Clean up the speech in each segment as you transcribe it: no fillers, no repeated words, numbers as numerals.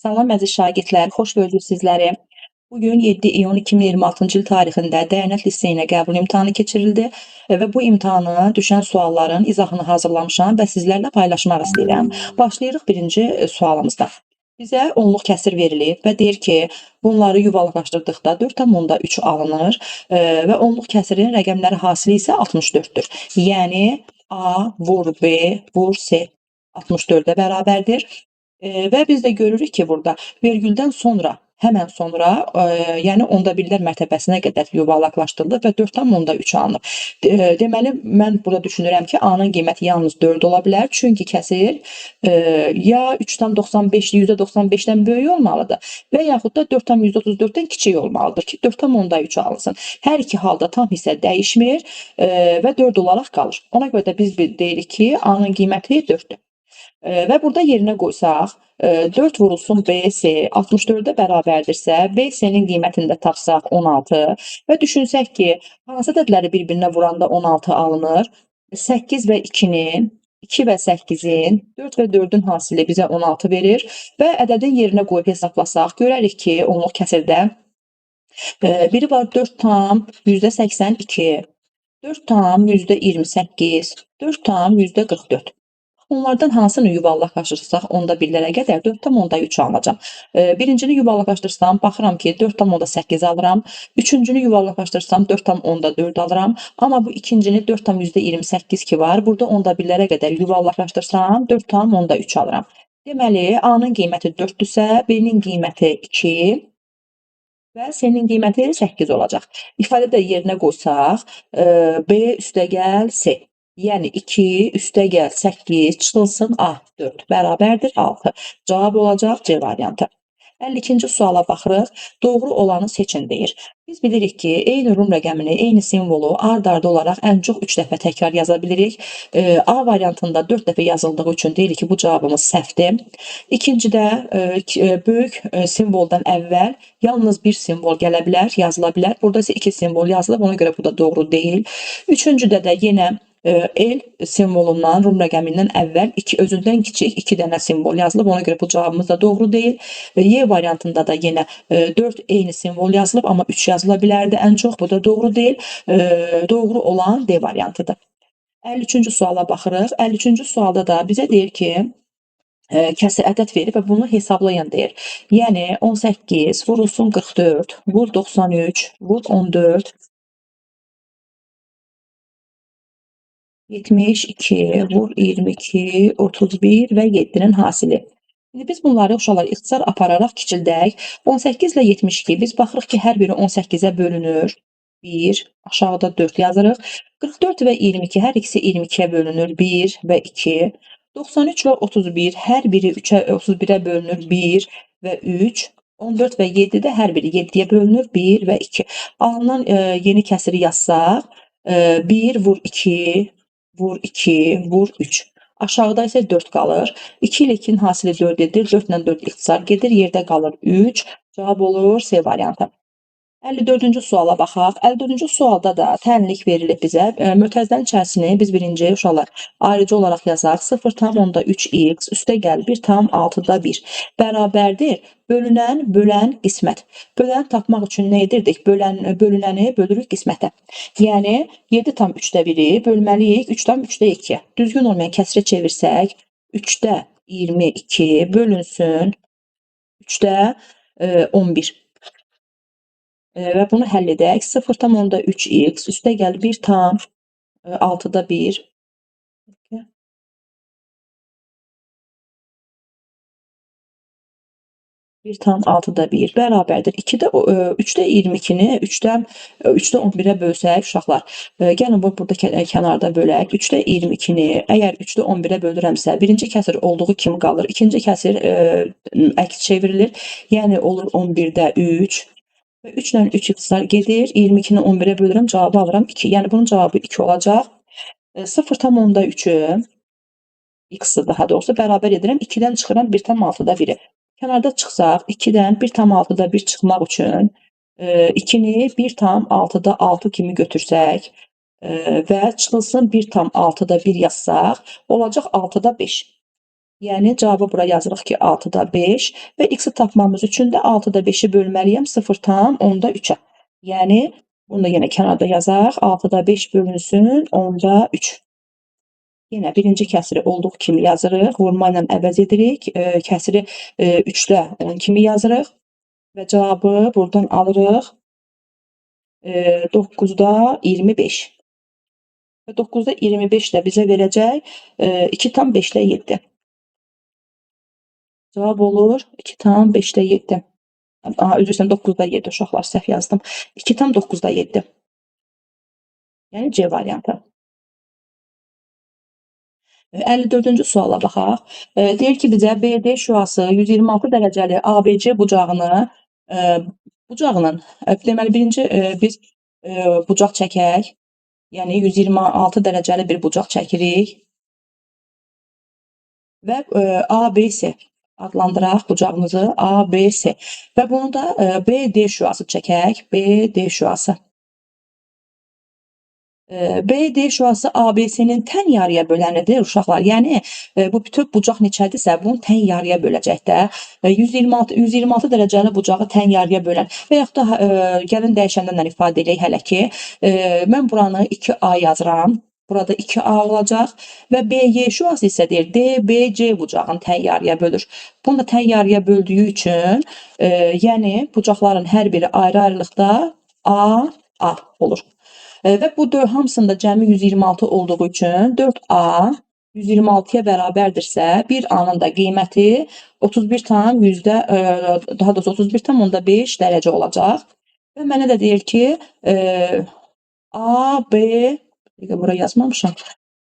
Salam əziz şagirdlər, xoş gördük sizləri. Bugün 7 iyun 2026-cı il tarixində dəyənək liseyinə qəbul imtahanı keçirildi və bu imtahana düşən sualların izahını hazırlamışam və sizlərlə paylaşmaq istəyirəm. Başlayırıq birinci sualımızdan. Bizə onluq kəsir verilib və deyir ki, bunları yuvarlaqlaşdırdıqda 4,3 alınır və onluq kəsirin rəqəmləri hasili isə 64-dür. Yəni A vur B vur C 64-ə bərabərdir. Və biz də görürük ki, burada vergüldən sonra, həmən sonra, yəni onda birlər mərtəbəsinə qədər yuvarlaqlaşdırılıb və 4,3 alınıb. Deməli, mən burada düşünürəm ki, A-nın qiyməti yalnız 4 ola bilər. Çünki kəsir ya 3,95 %95-dən böyük olmalıdır və yaxud da 4,134-dən kiçik olmalıdır ki, 4,3 alınsın. Hər iki halda tam hissə dəyişmir və 4 olaraq qalır. Ona görə də biz deyirik ki, A-nın qiyməti 4-dür. Və burada yerinə qoysaq, 4 vurulsun BC 64-ə bərabərdirsə, BC-nin qiymətini də tapsaq 16 və düşünsək ki, hansı ədədləri bir-birinə vuranda 16 alınır? 8 və 2-nin, 2 və 8-in, 4 və 4-ün hasili bizə 16 verir və ədədin yerinə qoyub hesablasaq, görərik ki, onluq kəsirdə biri var 4 tam %82, 4 tam %28, 4 tam %44. Onlardan hansını yuvarlaqlaşdırsaq onda birlərə qədər 4,3 alınacaq. Birincini yuvarlaqlaşdırsam, baxıram ki, 4,8 alıram. Üçüncünü yuvarlaqlaşdırsam 4,4 alıram. Amma bu ikincini 4,28 ki var, burada onda birlərə qədər yuvarlaqlaşdırsam 4,3 alıram. Deməli, A-nın qiyməti 4-dürsə, B-nin qiyməti 2 və C-nin qiyməti 8 olacaq. İfadədə yerinə qoysaq, B üstəgəl C. Yəni 2 üstəgəl 8 çıxılsın A 4 bərabərdir 6. Cavab olacaq C variantı. 52-ci suala baxırıq. Doğru olanı seçin deyir. Biz bilirik ki, eyni rum rəqəmini, eyni simvolu ard-arda olaraq ən çox 3 dəfə təkrar yaza bilirik. A variantında 4 dəfə yazıldığı üçün deyirik ki, bu cavabımız səhvdir. İkincidə böyük simvoldan əvvəl yalnız bir simvol gələ bilər, yazıla bilər. Burada isə 2 simvol yazılıb, ona görə bu da doğru deyil. Üçüncüdə də yenə L simvolundan, rum rəqəmindən əvvəl özündən kiçik 2 dənə simvol yazılıb. Ona görə bu cavabımız da doğru deyil. Y variantında da yenə 4 eyni simvol yazılıb, amma 3 yazıla bilərdi ən çox. Bu da doğru deyil. Doğru olan D variantıdır. 53-cü suala baxırıq. 53-cü sualda da bizə deyir ki, kəsir ədəd verir və bunu hesablayın deyir. Yəni 18 vurulsun 44, vur 93, vur 14, 72, vur 22, 31 və 7-nin hasili. İndi biz bunları uşaqlar ixtisar apararaq kiçildək. 18 ilə 72 biz baxırıq ki, hər biri 18-ə bölünür. 1, aşağıda 4 yazırıq. 44 və 22 hər ikisi 22-yə bölünür. 1 və 2. 93 və 31 hər biri 31-ə bölünür. 1 və 3. 14 və 7 də hər biri 7-yə bölünür. 1 və 2. Alınan yeni kəsiri yazsaq, 1 vur 2, vur 2, vur 3. Aşağıda isə 4 qalır. 2 ilə 2-nin hasili 4 edir. 4 ilə 4 ixtisar gedir. Yerdə qalır 3. Cavab olur C variantı. 54-cü suala baxaq. 54-cü sualda da tənlik verilib bizə. Mötərizənin içərisini biz birinci uşaqlar ayrıcı olaraq yazaq. 0,3x üstəgəl 1,6-1 bərabərdir. Bölünən, bölən, qismət. Böləni tapmaq üçün nə edirdik? Bölünəni bölürük qismətə. Yəni 7,3-1-i bölməliyik 3,3-2. Düzgün olmayan kəsrə çevirsək, 3-də 22 bölünsün 3-də 11. Və bunu həll edək. 0,3x üstəgəl 1,6-1 1,6-1 bərabərdir. 3-də 22-ni 3-də 11-ə bölsək uşaqlar. Gəlin burada kənarda bölək. 3-də 22-ni əgər 3-də 11-ə bölürəmsə, birinci kəsir olduğu kimi qalır. İkinci kəsir əks çevrilir. Yəni olur 11-də 3. Və 3 ilə 3 ixtisar gedir. 22-ni 11-ə bölürəm, cavabı alıram 2. Yəni bunun cavabı 2 olacaq. 0,3-ü x-i daha doğrusu bərabər edirəm. 2-dən çıxıram 1,6-1-i. Kənarda çıxsaq, 2-dən 1,6-1 çıxmaq üçün 2-ni 1,6 kimi götürsək və çıxılsın 1,6-1 yazsaq, olacaq 6-5. Yəni cavabı bura yazırıq ki, 6-da 5 və x-i tapmamız üçün də 6-da 5-i bölməliyəm 0,3-ə. Yəni bunu da yenə kənarda yazaq. 6-da 5 bölünsün 10-da 3. Yenə birinci kəsiri olduğu kimi yazırıq. Vurma ilə əvəz edirik. Kəsiri 3-lə 10 kimi yazırıq və cavabı buradan alırıq. 9-da 25. Və 9-da 25 də bizə verəcək 2,5-də 7. Cavab olur 2,5-də 7. Üzr istəyirəm, 9-da 7 uşaqlar, səhv yazdım. 2,9-da 7. Yəni C variantı. 54-cü suala baxaq. Deyir ki, bizə BD şüası 126 dərəcəli ABC bucağının, deməli birinci biz bucaq çəkək. Yəni 126 dərəcəli bir bucaq çəkirik və ABC adlandıraq bucağımızı ABC və bunu da BD şüası çəkək. BD şüası. BD şüası ABC-nin tən yarıya bölənidir uşaqlar. Yəni bu bütöv bucaq neçədirsə, bunu tən yarıya böləcək də. 126 dərəcəli bucağı tən yarıya bölən və yaxud da gəlin dəyişəndən ifadə edək hələ ki. Mən buranı 2A yazıram. Burada 2A olacaq və BY şüası isə deyir DBC bucağını tən yarıya bölür. Bunu da tən yarıya böldüyü üçün, yəni bucaqların hər biri ayrı-ayrılıqda A olur. Və bu hamısında cəmi 126 olduğu üçün 4A 126-ya bərabərdirsə, 1A-nın da qiyməti 31,5 dərəcə olacaq. Və mənə də deyir ki, AB, bura yazmamışam,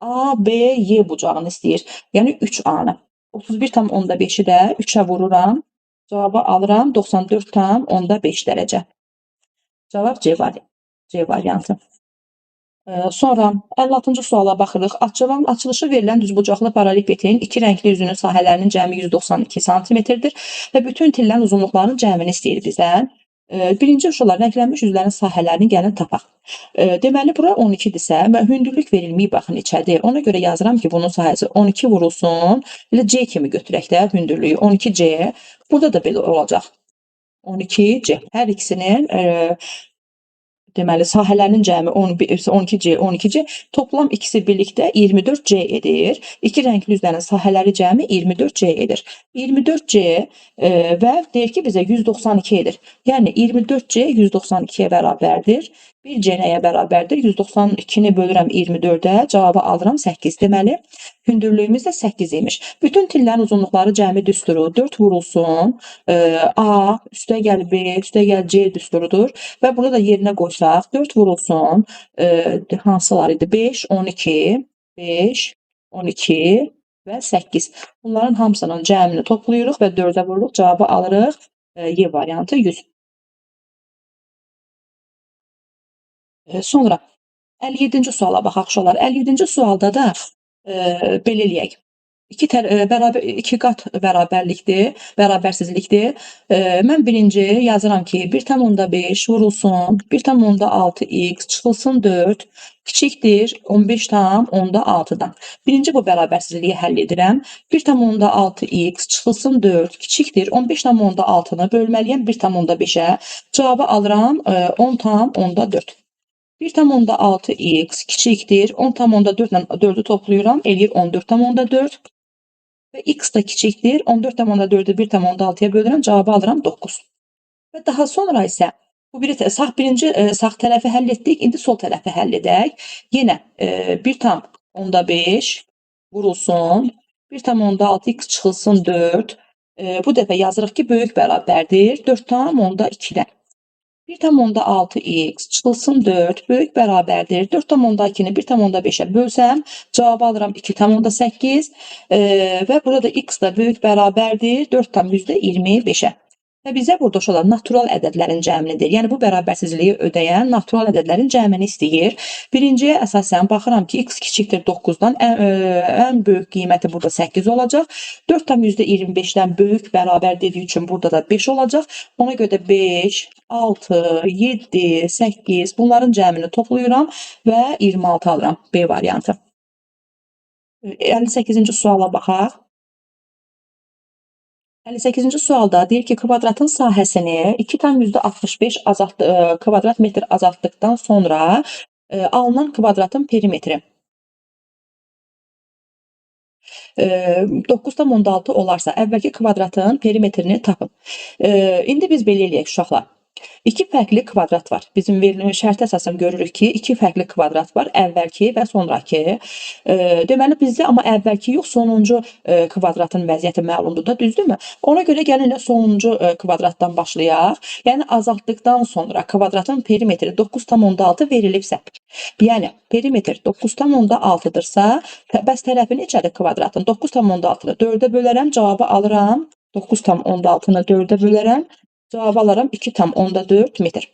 ABY bucağını istəyir. Yəni 3A-nı. 31,5-i də 3-ə vururam. Cavabı alıram 94,5 dərəcə. Cavab C variantı. Sonra 56-cı suala baxırıq. Açılışı verilən düzbucaqlı paralelepipedin iki rəngli üzünün sahələrinin cəmi 192 sm-dir və bütün tillərin uzunluqlarının cəmini istəyir bizdən. Birinci uşaqlar, rənglənmiş üzlərin sahələrini gəlin tapaq. Deməli, bura 12-dirsə və hündürlük verilməyib, baxın neçədir. Ona görə yazıram ki, bunun sahəsi 12 vurulsun. Elə C kimi götürək də hündürlüyü 12C. Burada da belə olacaq. 12C. Hər ikisinin deməli, sahələrinin cəmi 12C toplam ikisi birlikdə 24C edir. İki rəngli üzlərin sahələri cəmi 24C edir. 24C və deyir ki, bizə 192 edir. Yəni 24C 192-yə bərabərdir. 1C nəyə bərabərdir? 192-ni bölürəm 24-ə, cavabı alıram 8. Deməli, hündürlüyümüz də 8 imiş. Bütün tillərin uzunluqları cəmi düsturu 4 vurulsun. A, üstəgəl B, üstəgəl C düsturudur. Və burada da yerinə qoysaq, 4 vurulsun, hansılar idi? 5, 12, 5, 12 və 8. Bunların hamısının cəmini toplayırıq və 4-ə vururuq, cavabı alırıq. Y variantı 100. Sonra 57-ci suala baxaq uşaqlar. 57-ci sualda da belə eləyək. İki qat bərabərsizlikdir. Mən birinci yazıram ki, 1,5 vurulsun, 1,6x çıxılsın 4 kiçikdir 15,6-dan. Birinci bu bərabərsizliyi həll edirəm. 1,6x çıxılsın 4 kiçikdir 15,6-nı bölməliyəm 1,5-ə. Cavabı alıram 10,4. 1,6x kiçikdir 10,4 ilə 4-ü toplayıram, eləyir 14,4. Və x da kiçikdir 14,4-ü 1,6-ya bölürəm, cavabı alıram 9. Və daha sonra isə bu birinci sağ tərəfi həll etdik, indi sol tərəfi həll edək. Yenə 1,5 vurulsun, 1,6x çıxılsın 4. Bu dəfə yazırıq ki, böyük bərabərdir 4,2-dən. 1,6x çıxılsın 4 böyük bərabərdir. 4,2-ni 1,5-ə bölsəm, cavabı alıram 2,8 və burada x da böyük bərabərdir 4,25-ə. Və bizə burada uşaqlar natural ədədlərin cəminidir. Yəni bu bərabərsizliyi ödəyən natural ədədlərin cəmini istəyir. Birinciyə əsasən baxıram ki, x kiçikdir 9-dan, ən böyük qiyməti burada 8 olacaq. 4,25-dən böyük bərabər dediyi üçün burada da 5 olacaq. Ona görə də 5, 6, 7, 8 bunların cəmini toplayıram və 26 alıram. B variantı. 58-ci suala baxaq. 58-ci sualda deyir ki, kvadratın sahəsini 2,65 kvadrat metr azaltdıqdan sonra alınan kvadratın perimetri 9,6 olarsa əvvəlki kvadratın perimetrini tapın. İndi biz belə eləyək uşaqlar. İki fərqli kvadrat var. Bizim verilmiş şərtə əsasən görürük ki, iki fərqli kvadrat var. Əvvəlki və sonrakı. Deməli bizdə amma əvvəlki yox, sonuncu kvadratın vəziyyəti məlumdur da, düzdürmü? Ona görə gəlin sonuncu kvadratdan başlayaq. Yəni azaltdıqdan sonra kvadratın perimetri 9,6 verilibsə, yəni perimetr 9,6-dırsa, bəs tərəfi neçədir kvadratın? 9,6-nı 4-ə bölərəm, cavabı alıram. 9,6-nı 4-ə bölərəm, cavabı alaram 2,4 metr.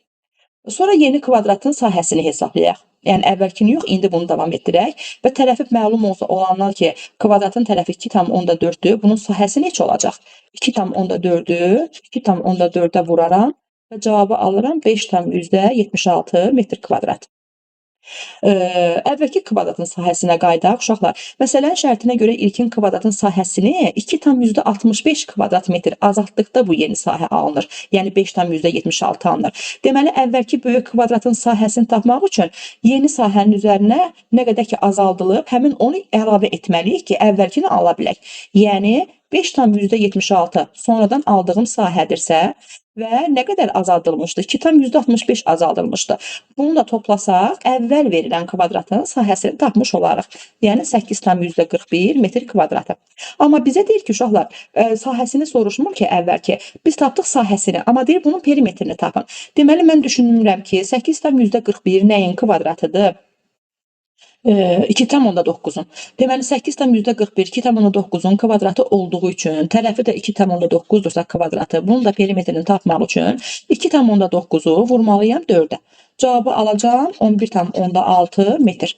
Sonra yeni kvadratın sahəsini hesablayaq. Yəni əvvəlkini yox, indi bunu davam etdirək və tərəfi məlum olanlar ki, kvadratın tərəfi 2,4-dür. Bunun sahəsi neçə olacaq? 2,4-ü 2,4-ə vuraram və cavabı alıram 5,76 metr kvadrat. Əvvəlki kvadratın sahəsinə qayıdaq uşaqlar. Məsələnin şərtinə görə ilkin kvadratın sahəsini 2,65 kvadrat metr azaltdıqda bu yeni sahə alınır. Yəni 5,76 alınır. Deməli, əvvəlki böyük kvadratın sahəsini tapmaq üçün yeni sahənin üzərinə nə qədər ki azaldılıb, həmin onu əlavə etməliyik ki, əvvəlkini ala bilək. Yəni 5,76 sonradan aldığım sahədirsə və nə qədər azaldılmışdı? 2,65 azaldılmışdı. Bunu da toplasaq, əvvəl verilən kvadratın sahəsini tapmış olarıq. Yəni 8,41 metr kvadratı. Amma bizə deyir ki, uşaqlar, sahəsini soruşmur ki, əvvəlki. Biz tapdıq sahəsini, amma deyir bunun perimetrini tapın. Deməli, mən düşünürəm ki, 8,41 nəyin kvadratıdır? 2,9-un. Deməli 8,41 2,9-un kvadratı olduğu üçün, tərəfi də 2,9-dursa kvadratı, bunun da perimetrini tapmaq üçün 2,9-u vurmalıyam 4-ə. Cavabı alacağam 11,6 metr.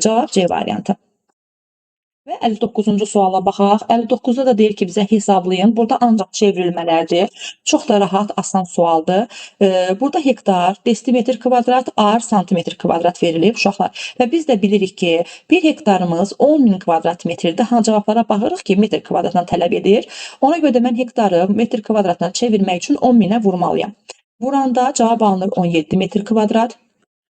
Cavab C variantı. Və 59-cu suala baxaq. 59-da da deyir ki, bizə hesablayın. Burada ancaq çevrilmələrdir. Çox da rahat, asan sualdır. Burada hektar, desimetr kvadrat, ar, santimetr kvadrat verilib uşaqlar. Və biz də bilirik ki, 1 hektarımız 10.000 kvadrat metrdir. Cavablara baxırıq ki, metr kvadratdan tələb edir. Ona görə də mən hektarı metr kvadratdan çevirmək üçün 10.000-ə vurmalıyam. Vuranda cavab alınır 17 metr kvadrat.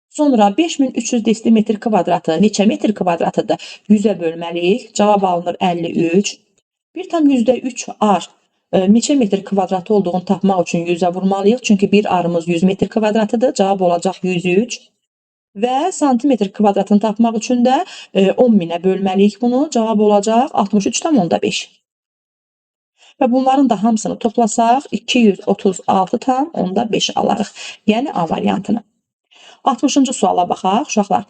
Sonra 5300 desimetr kvadratı neçə metr kvadratıdır? 100-ə bölməliyik. Cavab alınır 53. Bir tam %3 ar neçə metr kvadratı olduğunu tapmaq üçün 100-ə vurmalıyıq. Çünki bir arımız 100 metr kvadratıdır. Cavab olacaq 103. Və santimetr kvadratını tapmaq üçün də 10.000-ə bölməliyik bunu. Cavab olacaq 63,5. Və bunların da hamısını toplasaq 236,5 alarıq. Yəni A variantını. 60-cı suala baxaq uşaqlar.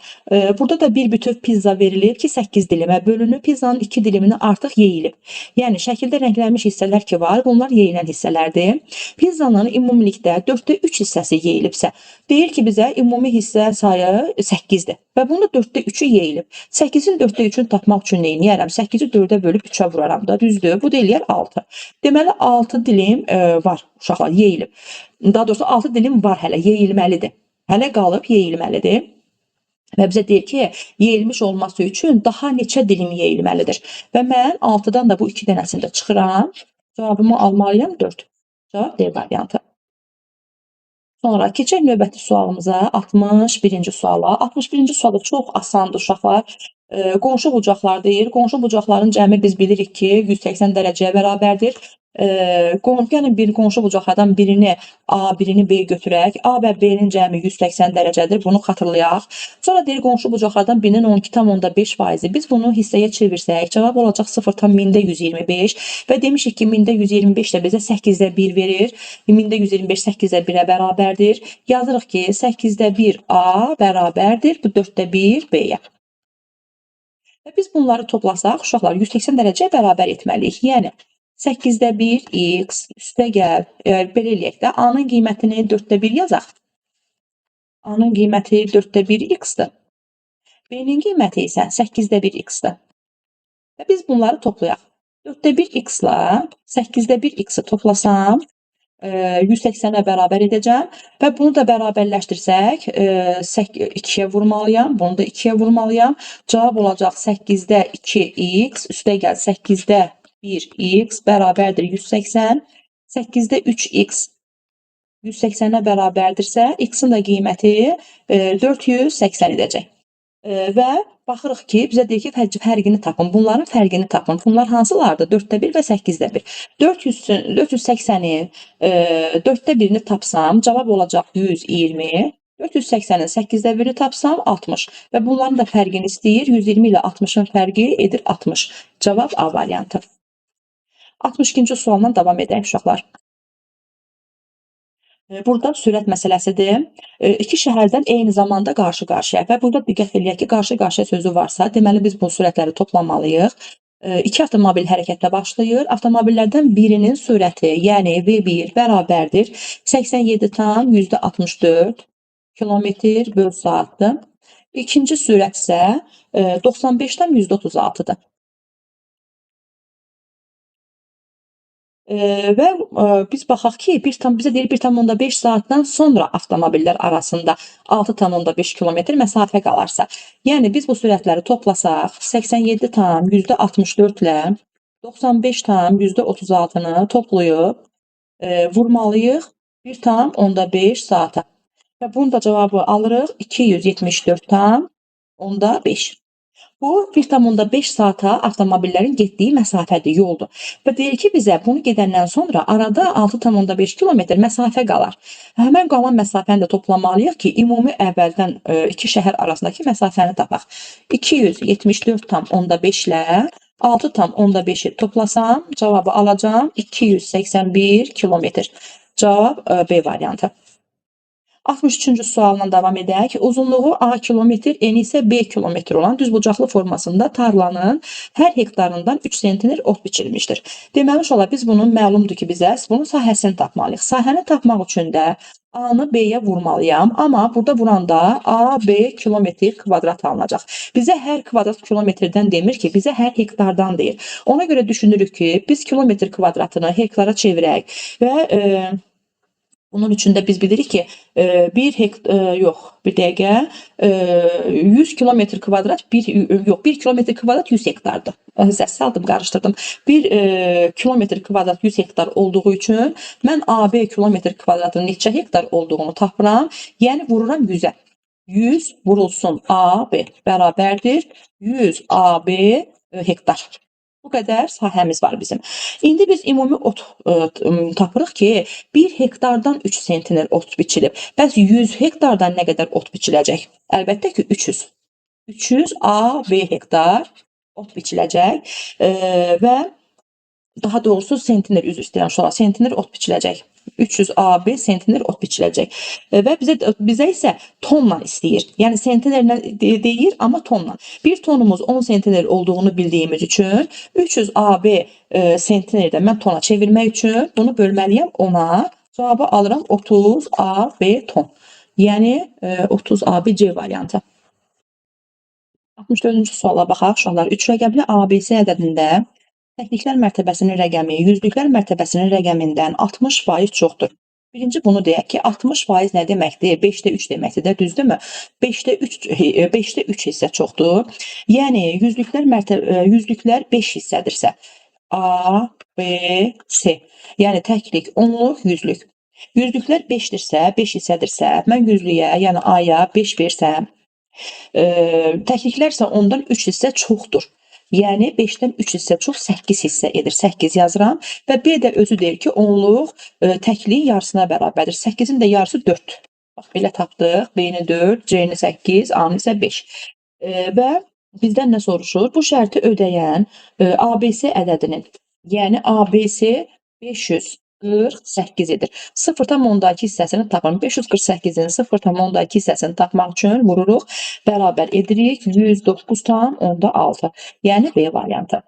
Burada da bir bütöv pizza verilib ki, 8 dilimə bölünüb. Pizzanın 2 dilimini artıq yeyilib. Yəni şəkildə rənglənmiş hissələr ki var, bunlar yeyilən hissələrdir. Pizzanın ümumilikdə 4də 3 hissəsi yeyilibsə, deyir ki, bizə ümumi hissə sayı 8-dir. Və bunu 4də 3-ü yeyilib. 8-in 4də 3-ünü tapmaq üçün nə edərəm? 8-i 4-ə bölüb 3-ə vuraram da, düzdür? Bu da eləyər 6. Deməli 6 dilim var uşaqlar, yeyilib. Daha doğrusu 6 dilim var hələ, yeyilməlidir. Hələ qalıb yeyilməlidir. Və bizə deyir ki, yeyilmiş olması üçün daha neçə dilim yeyilməlidir. Və mən 6-dan da bu 2 dənəsini də çıxıram. Cavabımı almalıyam 4. Cavab D variantı. Sonra keçək növbəti sualımıza, 61-ci suala. 61-ci sualda çox asandır uşaqlar. Qonşu bucaqlar deyir. Qonşu bucaqların cəmi biz bilirik ki, 180 dərəcəyə bərabərdir. Yəni bir qonşu bucaqlardan birini A, birini B götürək. A və B-nin cəmi 180 dərəcədir. Bunu xatırlayaq. Sonra deyir qonşu bucaqlardan birinin 12,5%. Biz bunu hissəyə çevirsək, cavab olacaq 0,125 və demişik ki, 125 də bizə 8də 1 verir. 125 8də 1-ə bərabərdir. Yazırıq ki, 8də 1 A bərabərdir. Bu 4də 1 B-yə. Və biz bunları toplasaq, uşaqlar 180 dərəcəyə bərabər etməliyik. Yəni 8də 1 x üstəgəl, belə eləyək də, A-nın qiymətini 4də 1 yazaq. A-nın qiyməti 4də 1 x-dır. B-nin qiyməti isə 8də 1 x-dır. Və biz bunları toplayaq. 4də 1 x-la 8də 1 x-i toplasam, 180-ə bərabər edəcəm və bunu da bərabərləşdirsək, 2-yə vurmalıyam, bunu da 2-yə vurmalıyam. Cavab olacaq 8də 2x üstəgəl 8də 1x bərabərdir 180. 8-də 3x 180-ə bərabərdirsə, x-in də qiyməti 480 edəcək. Və baxırıq ki, bizə deyir ki, fərqini tapın. Bunların fərqini tapın. Bunlar hansılardır? 4-də 1 və 8-də 1. 480-in 4-də 1-ni tapsam, cavab olacaq 120. 480-in 8-də 1-ni tapsam 60 və bunların da fərqini istəyir. 120 ilə 60-ın fərqi edir 60. Cavab A variantı. 62-ci sualdan davam edək uşaqlar. Burada sürət məsələsidir. İki şəhərdən eyni zamanda qarşı-qarşıya və burada diqqət eləyək ki, qarşı-qarşıya sözü varsa, deməli biz bu sürətləri toplamalıyıq. İki avtomobil hərəkətə başlayır. Avtomobillərdən birinin sürəti, yəni V1 bərabərdir 87,64 kilometr böl saatdır. İkinci sürət isə 95,36-dır. Və biz baxaq ki, bizə deyir 1,5 saatdan sonra avtomobillər arasında 6,5 kilometr məsafə qalarsa, yəni biz bu sürətləri toplasaq, 87,64 ilə 95,36-nı toplayıb vurmalıyıq 1,5 saata. Və bunun da cavabı alırıq 274,5. Bu 1,5 saata avtomobillərin getdiyi məsafədir, yoldur. Və deyir ki, bizə bunu gedəndən sonra arada 6,5 kilometr məsafə qalar. Həmən qalan məsafəni də toplamalıyıq ki, ümumi əvvəldən iki şəhər arasındakı məsafəni tapaq. 274,5 ilə 6,5-i toplasam, cavabı alacağam 281 kilometr. Cavab B variantı. 63-cü sualla davam edək. Uzunluğu A kilometr, eni isə B kilometr olan düzbucaqlı formasında tarlanın hər hektarından 3 sentner ot biçilmişdir. Deməli uşaqlar, biz bunun məlumdur ki, bizə bunun sahəsini tapmalıyıq. Sahəni tapmaq üçün də A-nı B-yə vurmalıyam, amma burada vuranda A, B kilometr kvadrat alınacaq. Bizə hər kvadrat kilometrdən demir ki, bizə hər hektardan deyir. Ona görə düşünürük ki, biz kilometr kvadratını hektara çevirək və bunun üçün də biz bilirik ki, 100 kilometr kvadrat 1 kilometr kvadrat 100 hektardır. Səhv saldım, qarışdırdım. 1 kilometr kvadrat 100 hektar olduğu üçün mən AB kilometr kvadratının neçə hektar olduğunu tapıram. Yəni vururam 100-ə. 100 vurulsun AB bərabərdir 100 AB hektar. Bu qədər sahəmiz var bizim. İndi biz ümumi ot tapırıq ki, 1 hektardan 3 sentner ot biçilib. Bəs 100 hektardan nə qədər ot biçiləcək? Əlbəttə ki, 300. 300 A, B hektar ot biçiləcək və daha doğrusu sentner, üzr istəyirəm uşaqlar, sentner ot biçiləcək. 300 AB sentner ot biçiləcək. Və bizə isə tonla istəyir. Yəni sentnerlə deyir, amma tonla. Bir tonumuz 10 sentner olduğunu bildiyimiz üçün 300 AB sentnerdə mən tona çevirmək üçün bunu bölməliyəm 10-a. Cavabı alıram 30 AB ton. Yəni 30 AB C variantı. 64-cü suala baxaq uşaqlar. 3 rəqəmli ABC ədədində təkliklər mərtəbəsinin rəqəmi yüzlüklər mərtəbəsinin rəqəmindən 60% çoxdur. Birinci bunu deyək ki, 60% nə deməkdir? 5-də 3 deməkdir də, düzdürmü? 5-də 3 hissə çoxdur. Yəni yüzlüklər 5 hissədirsə, A, B, C. Yəni təklik, onluq, yüzlük. Yüzlüklər 5-dirsə, 5 hissədirsə, mən yüzlüyə, yəni A-ya 5 versəm, təkliklər isə ondan 3 hissə çoxdur. Yəni 5-dən 3 hissə çox 8 hissə edir. 8 yazıram və B də özü deyir ki, onluq təkliyin yarısına bərabərdir. 8-in də yarısı 4. Bax, belə tapdıq. B-ni 4, C-ni 8, A-nı isə 5. Və bizdən nə soruşur? Bu şərti ödəyən ABC ədədinin, yəni ABC 548 edir. 0,2 hissəsini tapın. 548-in 0,2 hissəsini tapmaq üçün vururuq. Bərabər edirik 109,6. Yəni B variantı.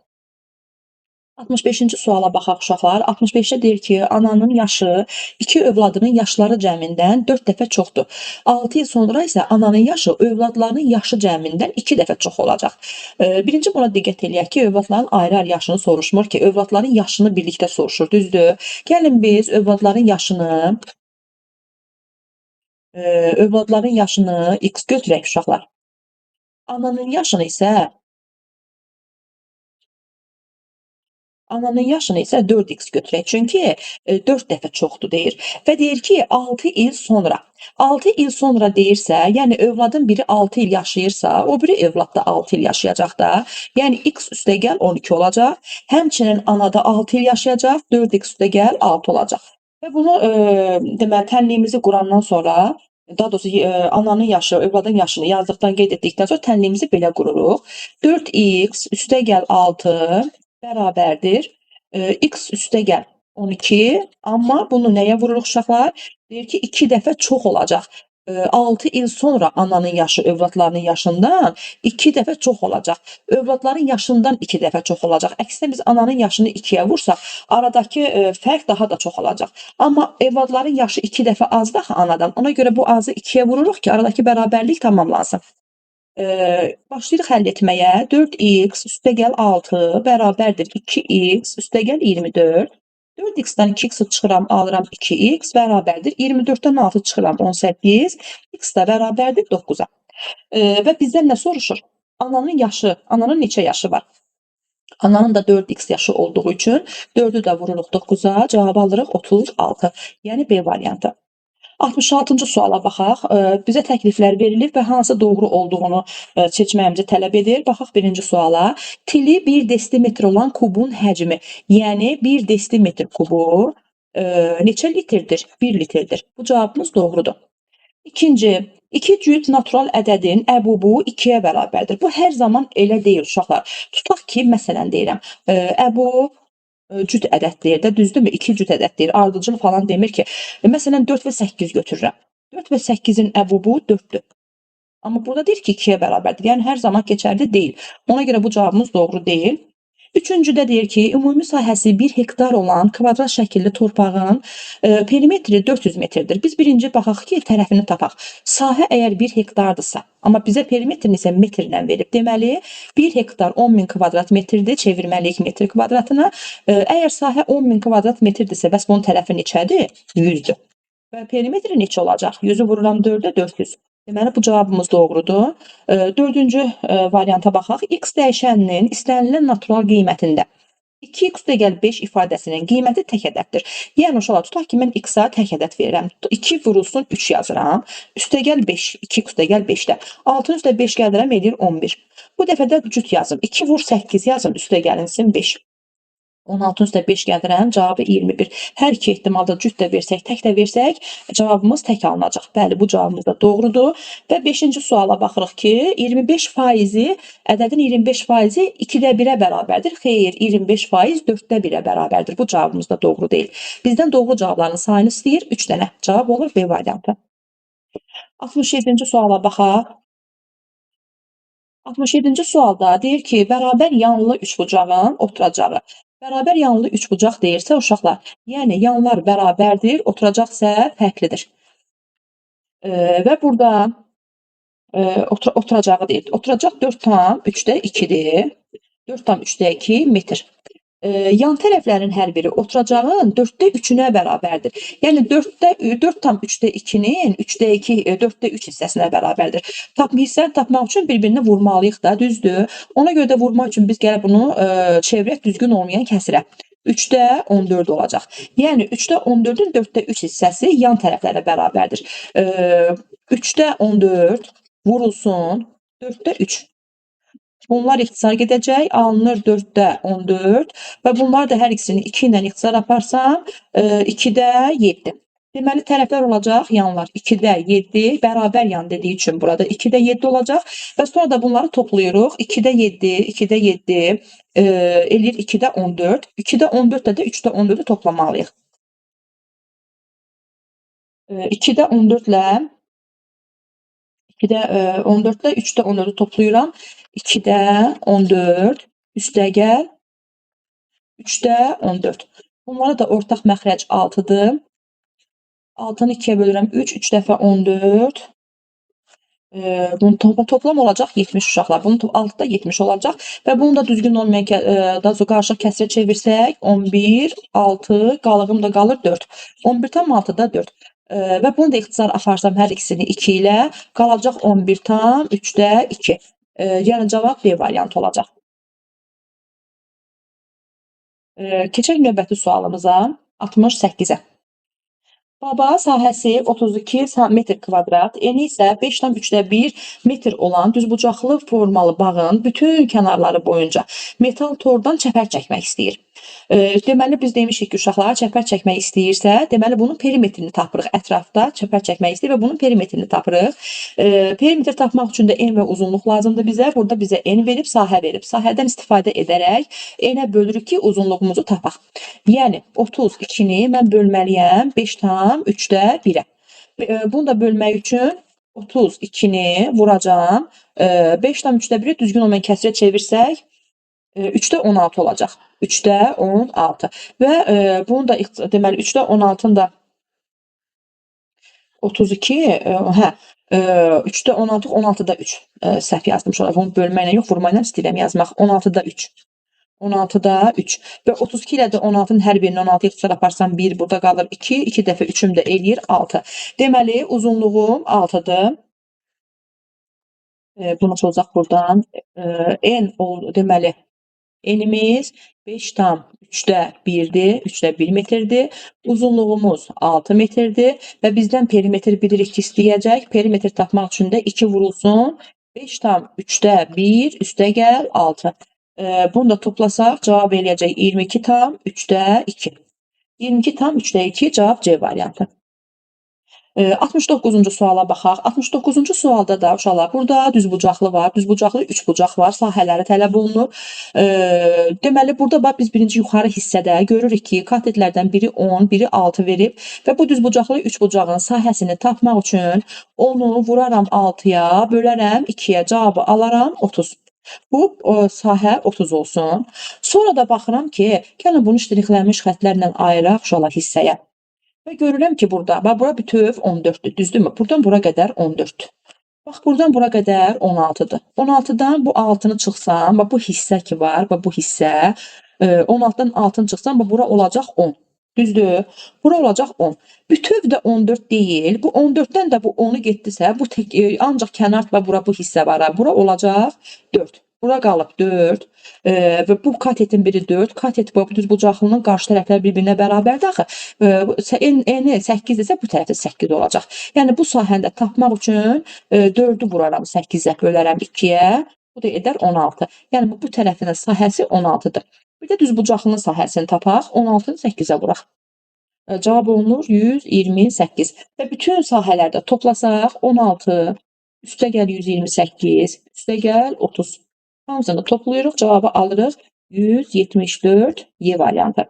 65-ci suala baxaq uşaqlar. 65-də deyir ki, ananın yaşı 2 övladının yaşları cəmindən 4 dəfə çoxdur. 6 il sonra isə ananın yaşı övladlarının yaşı cəmindən 2 dəfə çox olacaq. Birinci buna diqqət eləyək ki, övladların ayrı-ayrı yaşını soruşmur ki, övladların yaşını birlikdə soruşur, düzdür? Gəlin biz övladların yaşını x götürək uşaqlar. Ananın yaşını isə Ananın yaşını isə 4x götürək. Çünki 4 dəfə çoxdur deyir. Və deyir ki, 6 il sonra. 6 il sonra deyirsə, yəni övladın biri 6 il yaşayırsa, o biri övlad da 6 il yaşayacaq da. Yəni x üstəgəl 12 olacaq. Həmçinin ana da 6 il yaşayacaq, 4x üstəgəl 6 olacaq. Və bunu deməli tənliyimizi qurandan sonra, daha doğrusu ananın yaşı, övladın yaşını yazdıqdan, qeyd etdikdən sonra tənliyimizi belə qururuq. 4x üstəgəl 6 bərabərdir. X üstəgəl 12, amma bunu nəyə vururuq uşaqlar? Deyir ki, 2 dəfə çox olacaq. 6 il sonra ananın yaşı övladlarının yaşından 2 dəfə çox olacaq. Övladların yaşından 2 dəfə çox olacaq. Əksinə biz ananın yaşını 2-yə vursaq, aradakı fərq daha da çox olacaq. Amma övladların yaşı 2 dəfə azdır axı anadan. Ona görə bu azı 2-yə vururuq ki, aradakı bərabərlik tamamlansın. Başlayırıq həll etməyə. 4x üstəgəl 6 bərabərdir 2x üstəgəl 24. 4x-dən 2x-i çıxıram, alıram 2x bərabərdir 24-dən 6 çıxıram 18, x də bərabərdir 9-a. Və bizdən nə soruşur? Ananın yaşı, ananın neçə yaşı var? Ananın da 4x yaşı olduğu üçün 4-ü də vururuq 9-a, cavabı alırıq 36. Yəni B variantı. 66-cı suala baxaq. Bizə təkliflər verilib və hansı doğru olduğunu seçməyimizi tələb edir. Baxaq birinci suala. Tili 1 desimetr olan kubun həcmi, yəni 1 desimetr kubu neçə litrdir? 1 litrdir. Bu cavabımız doğrudur. İkinci, 2 cüt natural ədədin əbubu 2-yə bərabərdir. Bu hər zaman elə deyil uşaqlar. Tutaq ki, məsələn deyirəm, əbub cüt ədəd deyir də, düzdürmü? 2 cüt ədəd deyir. Ardıcıl falan demir ki, məsələn 4 və 8 götürürəm. 4 və 8-in əbubu 4-dür. Amma burada deyir ki, 2-yə bərabərdir. Yəni hər zaman keçərli deyil. Ona görə bu cavabımız doğru deyil. Üçüncüdə deyir ki, ümumi sahəsi 1 hektar olan kvadrat şəkilli torpağın perimetri 400 metrdir. Biz birinci baxaq ki, tərəfini tapaq. Sahə əgər 1 hektardırsa, amma bizə perimetrini isə metrlə verib. Deməli, 1 hektar 10.000 kvadrat metrdir, çevirməliyik metr kvadratına. Əgər sahə 10.000 kvadrat metrdirsə, bəs bunun tərəfi neçədir? 100-dür. Və perimetri neçə olacaq? 100-ü vururam 4-ə, 400. Deməli, bu cavabımız doğrudur. Dördüncü varianta baxaq. X dəyişəninin istənilən natural qiymətində 2x üstəgəl 5 ifadəsinin qiyməti tək ədəddir. Yəni, uşaqlar, tutaq ki, mən x-a tək ədəd verirəm. 2 vurulsun 3 yazıram. Üstəgəl 5, 2x üstəgəl 5-də. 6-nın üstə 5 gəldirəm, edir 11. Bu dəfə də cüt yazım. 2 vur 8 yazım, üstəgəlinsin 5. 16-nın üstə 5 gəldirəm, cavabı 21. Hər iki ehtimalda cüt də versək, tək də versək, cavabımız tək alınacaq. Bəli, bu cavabımız da doğrudur. Və 5-ci suala baxırıq ki, 25%, ədədin 25%-i 2-də 1-ə bərabərdir. Xeyr, 25% 4-də 1-ə bərabərdir. Bu cavabımız da doğru deyil. Bizdən doğru cavabların sayını istəyir 3 dənə. Cavab olur B variantı. 67-ci suala baxaq. 67-ci sualda deyir ki, bərabər yanlı üçbucağın oturacağı. Bərabər yanlı üçbucaq deyirsə uşaqlar, yəni yanlar bərabərdir, oturacaq isə fərqlidir. Və burada oturacağı deyir. Oturacaq 4,3-də 2-dir. 4,3-də 2 metr. Yan tərəflərin hər biri oturacağın 4-də 3-ünə bərabərdir. Yəni 4,3-də 2-nin 3-də 2, 4-də 3 hissəsinə bərabərdir. Hissəni tapmaq üçün bir-birini vurmalıyıq da, düzdür? Ona görə də vurmaq üçün biz gəlib bunu çevirək düzgün olmayan kəsirə. 3-də 14 olacaq. Yəni 3-də 14-ün 4-də 3 hissəsi yan tərəflərə bərabərdir. 3-də 14 vurulsun 4-də 3. Bunlar ixtisar gedəcək, alınır 4-də 14 və bunlar da hər ikisini 2 ilə ixtisar aparsam 2-də 7. Deməli, tərəflər olacaq yanlar 2-də 7, bərabər yan dediyi üçün burada 2-də 7 olacaq və sonra da bunları toplayırıq. 2-də 7, 2-də 7 eləyir 2-də 14. 2-də 14 də 3-də 14-ü toplamalıyıq. 2-də 14 ilə 2-də 14-də 3-də 14-ü toplayıram. 2-də 14 üstəgəl 3-də 14. Bunlara da ortaq məxrəc 6-dır. 6-nı 2-yə bölürəm 3, 3 dəfə 14. Bunun toplam olacaq 70 uşaqlar. Bunun 6-da 70 olacaq və bunu da düzgün olmayan qarışıq kəsrə çevirsək 11, 6, qalığım da qalır 4. 11,6-da 4. Və bunu da ixtisar aparsam hər ikisini 2 ilə qalacaq 11,3-də 2. Yəni cavab B variantı olacaq. Keçək növbəti sualımıza 68-ə. Baba sahəsi 32 metr kvadrat, eni isə 5,3 metr olan düzbucaqlı formalı bağın bütün kənarları boyunca metal tordan çəpər çəkmək istəyir. Deməli biz demişik ki, uşaqlar çəpər çəkmək istəyirsə, deməli bunun perimetrini tapırıq. Ətrafda çəpər çəkmək istəyir və bunun perimetrini tapırıq. Perimetr tapmaq üçün də en və uzunluq lazımdır bizə. Burada bizə en verib, sahə verib. Sahədən istifadə edərək enə bölürük ki, uzunluğumuzu tapaq. Yəni 32-ni mən bölməliyəm 5,3-1-ə. Bunu da bölmək üçün 32-ni vuracam 5,3-1-i düzgün olmayan kəsrə çevirsək 3-də 16 olacaq. 3-də 16 və bunu da deməli 3-də 16-nı da 32, hə, 3-də 16, 16-da 3. Səhv yazdım uşaqlar. Bunu bölməklə yox, vurma ilə istəyirəm yazmaq. 16-da 3. 16-da 3 və 32 ilə də 16-nın hər birini 16-ya tutar aparsam 1, burada qalır 2, 2 dəfə 3-üm də eləyir 6. Deməli, uzunluğum 6-dır. Bunu soracaq buradan. Deməli, enimiz 5,3-1-dir, 3-1 metrdir. Uzunluğumuz 6 metrdir və bizdən perimetr bilirik ki, istəyəcək. Perimetr tapmaq üçün də 2 vurulsun. 5,3-1 üstə gəl 6. Bunu da toplasaq cavab eləyəcək 22,3-2. 22,3-2 cavab C variantı. 69-cu suala baxaq. 69-cu sualda da uşaqlar burada düzbucaqlı var. Düzbucaqlı üçbucaq var. Sahələri tələb olunur. Deməli burada bax biz birinci yuxarı hissədə görürük ki, katetlərdən biri 10, biri 6 verib və bu düzbucaqlı üçbucağın sahəsini tapmaq üçün onu vuraram 6-ya, bölərəm 2-yə, cavabı alaram 30. Bu sahə 30 olsun. Sonra da baxıram ki, gəlin bunu ştrixlənmiş xətlərlə ayıraq uşaqlar hissəyə. Və görürəm ki, burada, bax bura bütöv 14-dür, düzdürmü? Buradan bura qədər 14-dür. Bax buradan bura qədər 16-dır. 16-dan bu 6-nı çıxsam, bax bu hissə ki var, bax bu hissə, 16-dan 6-nı çıxsam, bax bura olacaq 10. Düzdür? Bura olacaq 10. Bütöv də 14 deyil. Bu 14-dən də bu 10-u getdisə, bu ancaq kənar və bura bu hissə var. Bura olacaq 4. Bura qalıb 4. Və bu katetin biri 4. Katet bu düzbucaqlının qarşı tərəfləri bir-birinə bərabərdir axı. Eni 8-dirsə bu tərəfdə 8 olacaq. Yəni bu sahəni də tapmaq üçün 4-ü vuraram 8-ə, bölərəm 2-yə. Bu da edər 16. Yəni bu tərəfinin sahəsi 16-dır. Bir də düzbucaqlının sahəsini tapaq. 16-nı 8-ə vuraq. Cavab olunur 128. Və bütün sahələrdə toplasaq 16, üstə gəl 128, üstə gəl 30. Hamısını toplayırıq, cavabı alırıq 174 Y variantı.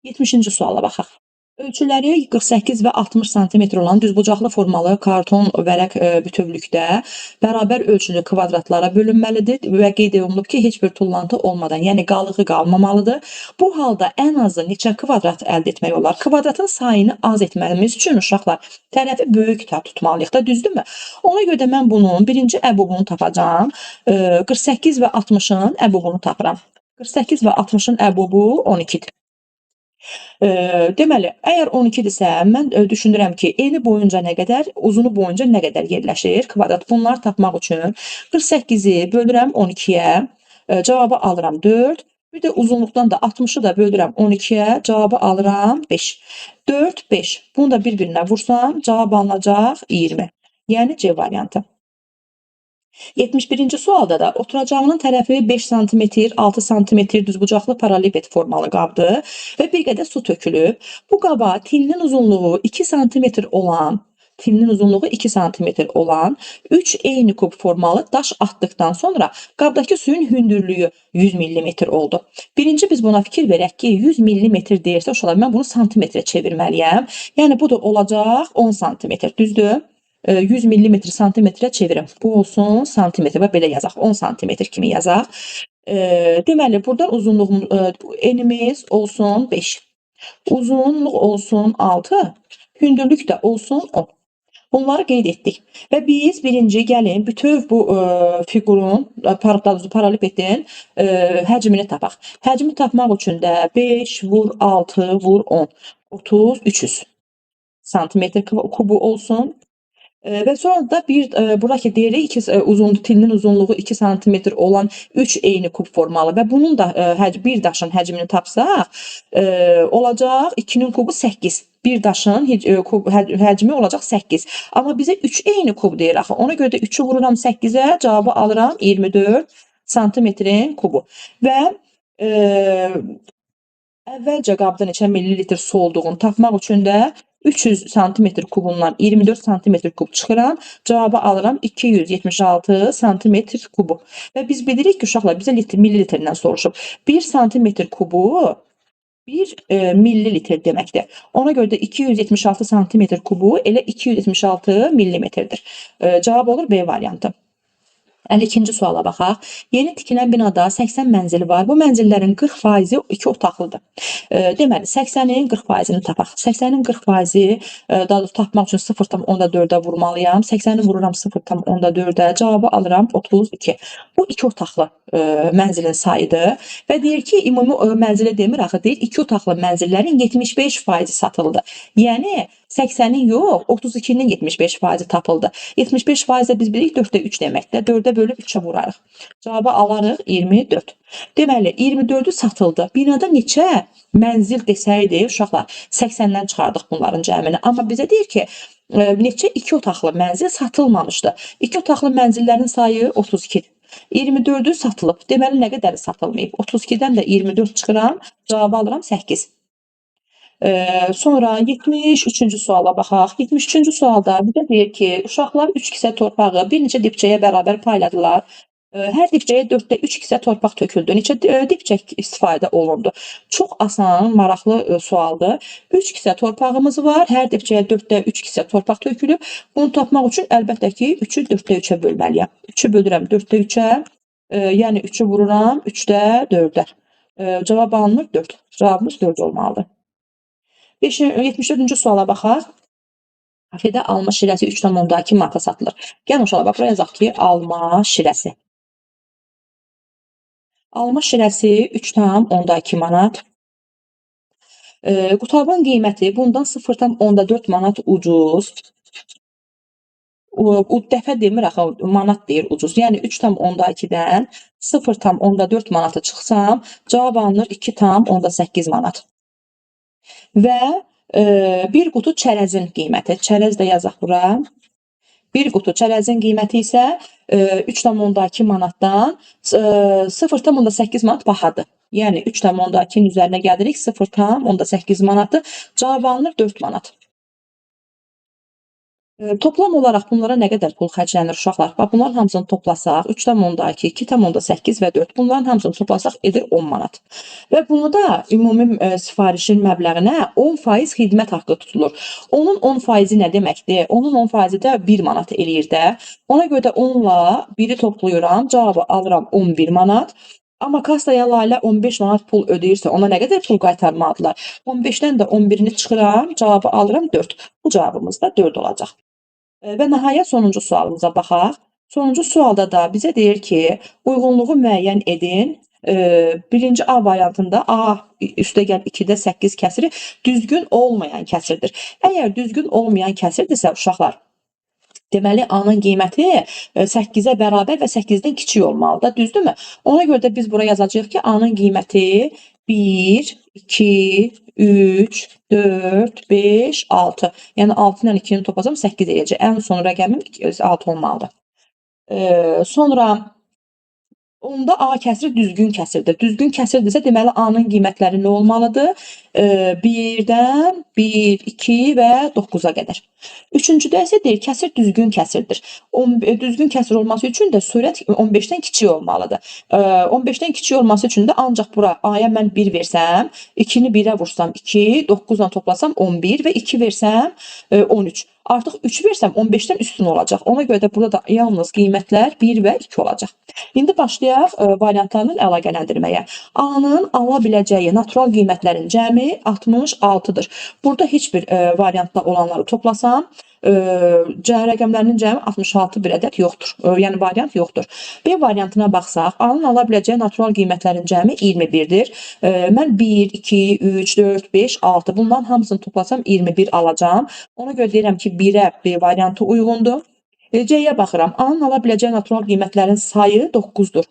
70-ci suala baxaq. Ölçüləri 48 və 60 sm olan düzbucaqlı formalı karton vərəq bütövlükdə bərabər ölçülü kvadratlara bölünməlidir və qeyd olunub ki, heç bir tullantı olmadan, yəni qalığı qalmamalıdır. Bu halda ən azı neçə kvadrat əldə etmək olar? Kvadratın sayını az etməyimiz üçün uşaqlar tərəfi böyük tutmalıyıq da, düzdürmü? Ona görə də mən bunun birinci əbubunu tapacağam. 48 və 60-ın əbubunu tapıram. 48 və 60-ın əbubu 12-dir. Deməli, əgər 12-dirsə, mən düşünürəm ki, eni boyunca nə qədər, uzunu boyunca nə qədər yerləşir kvadrat. Bunları tapmaq üçün 48-i bölürəm 12-yə, cavabı alıram 4. Bir də uzunluqdan da 60-ı da bölürəm 12-yə, cavabı alıram 5. 4, 5. Bunu da bir-birinə vursam, cavab alınacaq 20. Yəni C variantı. 71-ci sualda da oturacağının tərəfi 5 sm, 6 sm düzbucaqlı paraleliped formalı qabdır və bir qədər su tökülüb. Bu qaba tinnin uzunluğu 2 sm olan 3 eyni kub formalı daş atdıqdan sonra qabdakı suyun hündürlüyü 100 mm oldu. Birinci biz buna fikir verək ki, 100 mm deyirsə, uşaqlar mən bunu santimetrə çevirməliyəm. Yəni bu da olacaq 10 sm, düzdür? 100 mm santimetrə çevirim. Bu olsun santimetr və belə yazaq. 10 santimetr kimi yazaq. Deməli, buradan uzunluğumuz, enimiz olsun 5. Uzunluq olsun 6. Hündürlük də olsun 10. Bunları qeyd etdik. Və biz birinci gəlin bütöv bu fiqurun, paralelipedin həcmini tapaq. Həcmi tapmaq üçün də 5 vur 6 vur 10. 30, 300 santimetr kubu olsun. Və sonra da bura ki deyirik tilinin uzunluğu 2 santimetr olan 3 eyni kub formalı və bunun da bir daşın həcmini tapsaq, olacaq 2-nin kubu 8. Bir daşın həcmi olacaq 8. Amma bizə 3 eyni kub deyir axı. Ona görə də 3-ü vururam 8-ə, cavabı alıram 24 santimetrin kubu. Və əvvəlcə qabda neçə millilitr su olduğunu tapmaq üçün də 300 santimetr kubundan 24 santimetr kub çıxıram. Cavabı alıram 276 santimetr kubu. Və biz bilirik ki, uşaqlar bizə millilitrdən soruşub. 1 santimetr kubu 1 millilitr deməkdir. Ona görə də 276 santimetr kubu elə 276 millimetrdir. Cavab olur B variantı. 52-ci suala baxaq. Yeni tikilən binada 80 mənzili var. Bu mənzillərin 40%-i 2 otaqlıdır. Deməli, 80-in 40%-ni tapaq. 80-in 40%-i daha doğrusu tapmaq üçün 0,4-ə vurmalıyam. 80-i vururam 0,4-ə. Cavabı alıram 32. Bu 2 otaqlı mənzilin sayıdır. Və deyir ki, ümumi mənzili demir axı, deyir 2 otaqlı mənzillərin 75%-i satıldı. Yəni 80-in yox, 32-nin 75%-i tapıldı. 75% də biz bilirik 4-də 3 deməkdir. 4-ə bölüb 3-ə vurarıq. Cavabı alarıq 24. Deməli, 24-ü satıldı. Binada neçə mənzil desəydi, uşaqlar 80-dən çıxardıq bunların cəmini. Amma bizə deyir ki, neçə 2 otaqlı mənzil satılmamışdı. 2 otaqlı mənzillərin sayı 32-dir. 24-ü satılıb. Deməli, nə qədəri satılmayıb? 32-dən də 24 çıxıram, cavabı alıram 8. Sonra 73-cü suala baxaq. 73-cü sualda bizə deyir ki, uşaqlar 3 kisə torpağı bir neçə dibçəyə bərabər payladılar. Hər dibçəyə 4-də 3 kisə torpaq töküldü. Neçə dibçə istifadə olundu? Çox asan, maraqlı sualdır. 3 kisə torpağımız var. Hər dibçəyə 4-də 3 kisə torpaq tökülüb. Bunu tapmaq üçün əlbəttə ki, 3-ü 4-də 3-ə bölməliyəm. 3-ü bölürəm 4-də 3-ə, yəni 3-ü vururam 3-də 4-ə. Cavab alınır 4. Cavabımız 4 olmalıdır. 74-cü suala baxaq. Kafedə alma şirəsi 3,2 manata satılır. Gəlin uşaqlar, bax, buraya yazaq ki, alma şirəsi. Alma şirəsi 3,2 manat. Qutabın qiyməti bundan 0,4 manat ucuz. Dəfə demir axı, manat deyir ucuz. Yəni 3,2-dən 0,4 manata çıxsam, cavab alınır 2,8 manat. Və bir qutu çərəzin qiyməti. Çərəz də yazaq bura. Bir qutu çərəzin qiyməti isə 3,2 manatdan 0,8 manat bahadır. Yəni 3,2-nin üzərinə gəlirik 0,8 manatdır. Cavab alınır 4 manat. Toplam olaraq bunlara nə qədər pul xərclənir uşaqlar? Bax, bunların hamısını toplasaq, 3,2, 2,8 və 4. Bunların hamısını toplasaq edir 10 manat. Və bunu da ümumi sifarişin məbləğinə 10% xidmət haqqı tutulur. Onun 10%-i nə deməkdir? Onun 10%-i də 1 manat eləyir də. Ona görə də 10-la 1-i toplayıram, cavabı alıram 11 manat. Amma kassaya Lalə 15 manat pul ödəyirsə, ona nə qədər pul qaytarmalıdırlar? 15-dən də 11-ni çıxıram, cavabı alıram 4. Bu cavabımız da 4 olacaq. Və nəhayət sonuncu sualımıza baxaq. Sonuncu sualda da bizə deyir ki, uyğunluğu müəyyən edin. Birinci A variantında A üstəgəl 2-də 8 kəsiri düzgün olmayan kəsirdir. Əgər düzgün olmayan kəsirdirsə, uşaqlar, deməli, A-nın qiyməti 8-ə bərabər və 8-dən kiçik olmalıdır, düzdürmü? Ona görə də biz bura yazacağıq ki, A-nın qiyməti 1, 2, 3, 4, 5, 6. Yəni 6 ilə 2-ni toplasam 8 eləyəcək. Ən son rəqəmim 6 olmalıdır. Sonra onda A kəsiri düzgün kəsirdir. Düzgün kəsirdirsə, deməli A-nın qiymətləri nə olmalıdır? 1-dən 1, 2 və 9-a qədər. Üçüncüdə isə deyir, kəsir düzgün kəsirdir. Düzgün kəsir olması üçün də sürət 15-dən kiçik olmalıdır. 15-dən kiçik olması üçün də ancaq bura A-ya mən 1 versəm, 2-ni 1-ə vursam 2, 9-la toplasam 11 və 2 versəm 13. Artıq 3 versəm 15-dən üstün olacaq. Ona görə də burada da yalnız qiymətlər 1 və 2 olacaq. İndi başlayaq variantlarla əlaqələndirməyə. A-nın ala biləcəyi natural qiymətlərin cəmi 66-dır. Burada heç bir variantda olanları toplasam, C rəqəmlərinin cəmi 66 bir ədəd yoxdur. Yəni variant yoxdur. B variantına baxsaq, A-nın ala biləcəyi natural qiymətlərin cəmi 21-dir. Mən 1, 2, 3, 4, 5, 6 bunların hamısını toplasam 21 alacağam. Ona görə deyirəm ki, 1-ə B variantı uyğundur. C-yə baxıram. A-nın ala biləcəyi natural qiymətlərin sayı 9-dur.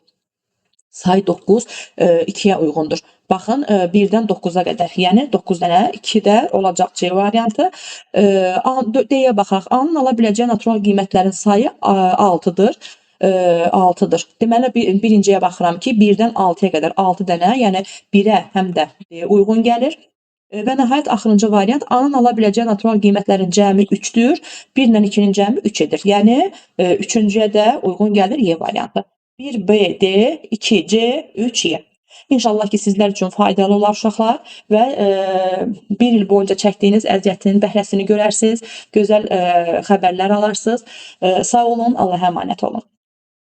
Sayı 9 2-yə uyğundur. Baxın, 1-dən 9-a qədər, yəni 9 dənə 2-də olacaq C variantı. D-yə baxaq. A-nın ala biləcəyi natural qiymətlərin sayı 6-dır. 6-dır. Deməli, birinciyə baxıram ki, 1-dən 6-ya qədər 6 dənə, yəni 1-ə həm də uyğun gəlir. Və nəhayət axırıncı variant A-nın ala biləcəyi natural qiymətlərin cəmi 3-dür. 1 ilə 2-nin cəmi 3 edir. Yəni 3-cüyə də uyğun gəlir Y variantı. 1B, D, 2C, 3Y. İnşallah ki, sizlər üçün faydalı olar uşaqlar və bir il boyunca çəkdiyiniz əziyyətin bəhrəsini görərsiniz, gözəl xəbərlər alarsınız. Sağ olun, Allaha əmanət olun.